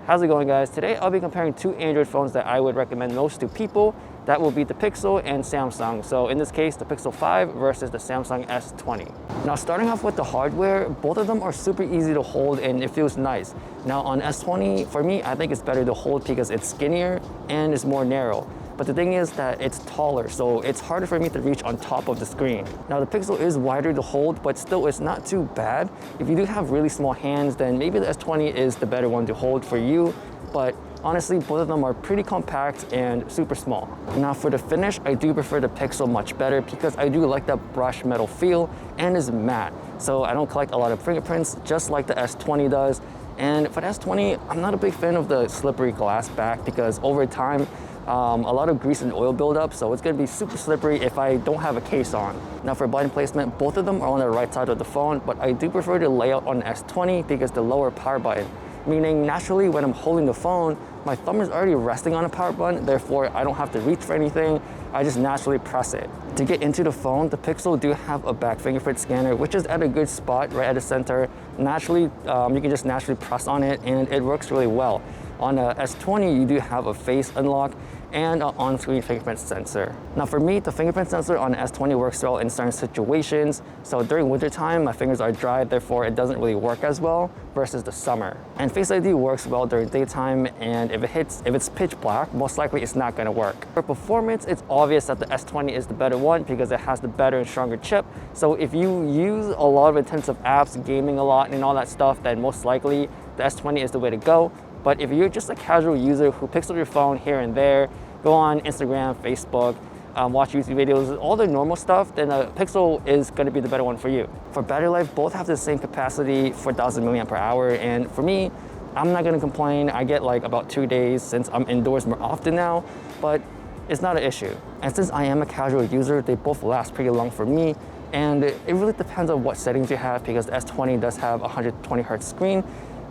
How's it going, guys? Today I'll be comparing two Android phones that I would recommend most to people. That will be the Pixel and Samsung. So in this case, the Pixel 5 versus the Samsung S20. Now, starting off with the hardware, both of them are super easy to hold and it feels nice. Now on S20, for me, I think it's better to hold because it's skinnier and it's more narrow. But the thing is that it's taller, so it's harder for me to reach on top of the screen. Now the Pixel is wider to hold, but still it's not too bad. If you do have really small hands, then maybe the S20 is the better one to hold for you. But honestly, both of them are pretty compact and super small. Now for the finish, I do prefer the Pixel much better because I do like that brushed metal feel and it's matte. So I don't collect a lot of fingerprints, just like the S20 does. And for the S20, I'm not a big fan of the slippery glass back because over time, a lot of grease and oil buildup, so it's gonna be super slippery if I don't have a case on. Now for button placement, both of them are on the right side of the phone, but I do prefer the layout on the S20 because the lower power button. Meaning naturally when I'm holding the phone, my thumb is already resting on a power button, therefore I don't have to reach for anything, I just naturally press it. To get into the phone, the Pixel do have a back fingerprint scanner, which is at a good spot right at the center. Naturally, you can just naturally press on it and it works really well. On the S20, you do have a face unlock and an on-screen fingerprint sensor. Now for me, the fingerprint sensor on the S20 works well in certain situations. So during wintertime, my fingers are dry, therefore it doesn't really work as well versus the summer. And Face ID works well during daytime, and if it's pitch black, most likely it's not gonna work. For performance, it's obvious that the S20 is the better one because it has the better and stronger chip. So if you use a lot of intensive apps, gaming a lot and all that stuff, then most likely the S20 is the way to go. But if you're just a casual user who picks up your phone here and there, go on Instagram, Facebook, watch YouTube videos, all the normal stuff, then the Pixel is going to be the better one for you. For battery life, both have the same capacity, 4,000 milliamp per hour, and for me, I'm not going to complain. I get like about 2 days since I'm indoors more often now, but it's not an issue. And since I am a casual user, they both last pretty long for me, and it really depends on what settings you have because the S20 does have a 120 hertz screen.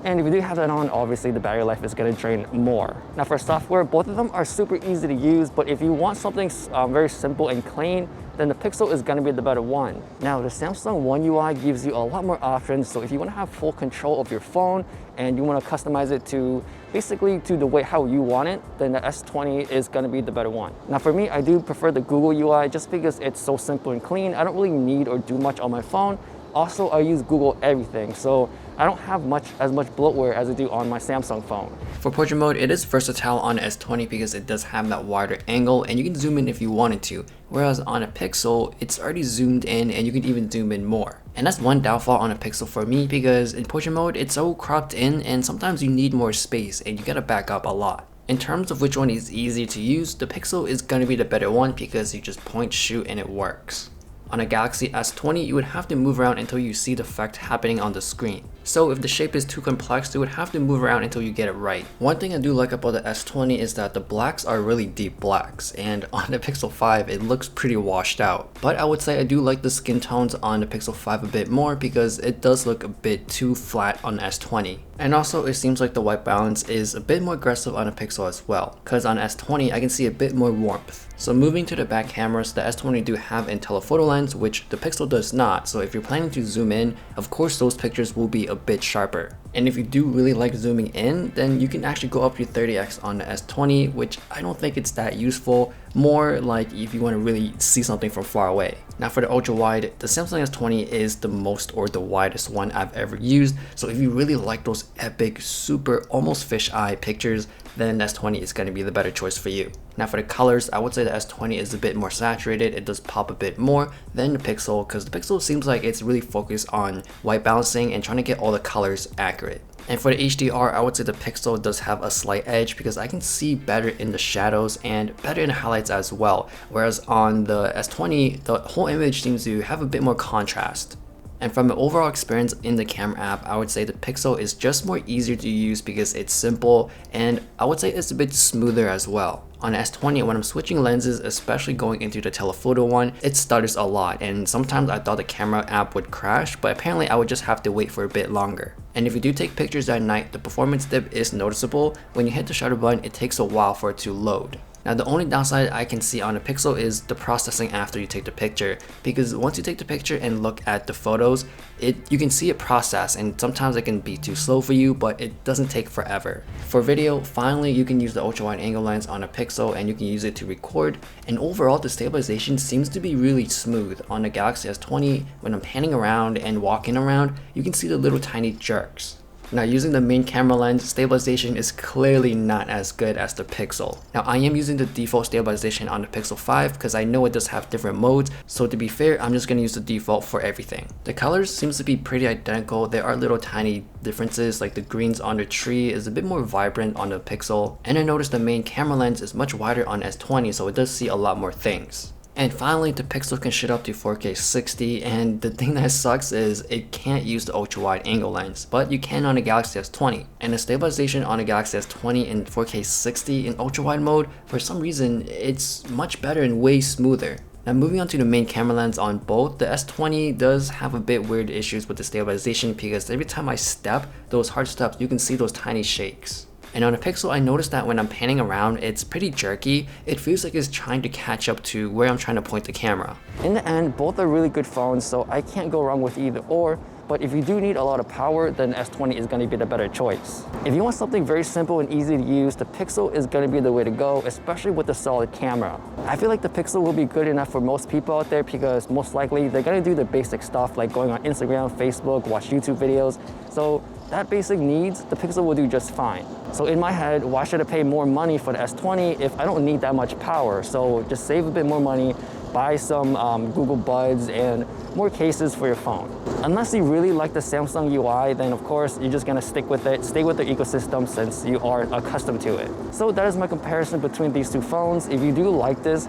And if you do have that on, obviously the battery life is going to drain more. Now for software, both of them are super easy to use, but if you want something very simple and clean, then the Pixel is going to be the better one. Now the Samsung One UI gives you a lot more options, so if you want to have full control of your phone and you want to customize it to basically to the way how you want it, then the S20 is going to be the better one. Now for me, I do prefer the Google UI just because it's so simple and clean. I don't really need or do much on my phone. Also, I use Google everything, so I don't have as much bloatware as I do on my Samsung phone. For portrait mode, it is versatile on S20 because it does have that wider angle and you can zoom in if you wanted to. Whereas on a Pixel, it's already zoomed in and you can even zoom in more. And that's one downfall on a Pixel for me because in portrait mode, it's so cropped in and sometimes you need more space and you gotta back up a lot. In terms of which one is easier to use, the Pixel is gonna be the better one because you just point, shoot, and it works. On a Galaxy S20, you would have to move around until you see the effect happening on the screen. So if the shape is too complex, you would have to move around until you get it right. One thing I do like about the S20 is that the blacks are really deep blacks, and on the Pixel 5 it looks pretty washed out. But I would say I do like the skin tones on the Pixel 5 a bit more because it does look a bit too flat on the S20. And also it seems like the white balance is a bit more aggressive on the Pixel as well, because on S20 I can see a bit more warmth. So moving to the back cameras, the S20 do have a telephoto lens, which the Pixel does not. So if you're planning to zoom in, of course those pictures will be a bit sharper. And if you do really like zooming in, then you can actually go up to 30x on the S20, which I don't think it's that useful. More like if you want to really see something from far away. Now for the ultra wide, the Samsung S20 is the most or the widest one I've ever used. So if you really like those epic, super, almost fisheye pictures, then S20 is going to be the better choice for you. Now for the colors, I would say the S20 is a bit more saturated. It does pop a bit more than the Pixel because the Pixel seems like it's really focused on white balancing and trying to get all the colors accurate. And for the HDR, I would say the Pixel does have a slight edge because I can see better in the shadows and better in the highlights as well. Whereas on the S20, the whole image seems to have a bit more contrast. And from an overall experience in the camera app, I would say the Pixel is just more easier to use because it's simple, and I would say it's a bit smoother as well. On the S20, when I'm switching lenses, especially going into the telephoto one, it stutters a lot, and sometimes I thought the camera app would crash, but apparently I would just have to wait for a bit longer. And if you do take pictures at night, the performance dip is noticeable. When you hit the shutter button, it takes a while for it to load. Now the only downside I can see on a Pixel is the processing after you take the picture, because once you take the picture and look at the photos, you can see it process, and sometimes it can be too slow for you, but it doesn't take forever. For video, finally you can use the ultra wide angle lens on a Pixel and you can use it to record, and overall the stabilization seems to be really smooth. On the Galaxy S20, when I'm panning around and walking around, you can see the little tiny jerks. Now using the main camera lens, stabilization is clearly not as good as the Pixel. Now I am using the default stabilization on the Pixel 5 because I know it does have different modes, so to be fair, I'm just going to use the default for everything. The colors seems to be pretty identical. There are little tiny differences, like the greens on the tree is a bit more vibrant on the Pixel, and I noticed the main camera lens is much wider on S20, so it does see a lot more things. And finally, the Pixel can shoot up to 4K 60, and the thing that sucks is it can't use the ultra wide angle lens, but you can on the Galaxy S20. And the stabilization on the Galaxy S20 in 4K 60 in ultra wide mode, for some reason, it's much better and way smoother. Now moving on to the main camera lens on both, the S20 does have a bit weird issues with the stabilization because every time I step, those hard steps, you can see those tiny shakes. And on a Pixel, I noticed that when I'm panning around, it's pretty jerky. It feels like it's trying to catch up to where I'm trying to point the camera. In the end, both are really good phones, so I can't go wrong with either or. But if you do need a lot of power, then S20 is going to be the better choice. If you want something very simple and easy to use, the Pixel is going to be the way to go, especially with the solid camera. I feel like the Pixel will be good enough for most people out there because most likely they're going to do the basic stuff like going on Instagram, Facebook, watch YouTube videos. So that basic needs, the Pixel will do just fine. So in my head, why should I pay more money for the S20 if I don't need that much power? So just save a bit more money, buy some Google Buds and more cases for your phone. Unless you really like the Samsung UI, then of course you're just gonna stick with it, stay with the ecosystem since you are accustomed to it. So that is my comparison between these two phones. If you do like this,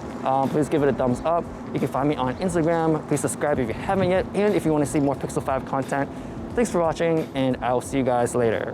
please give it a thumbs up. You can find me on Instagram. Please subscribe if you haven't yet. And if you wanna see more Pixel 5 content, thanks for watching and I'll see you guys later.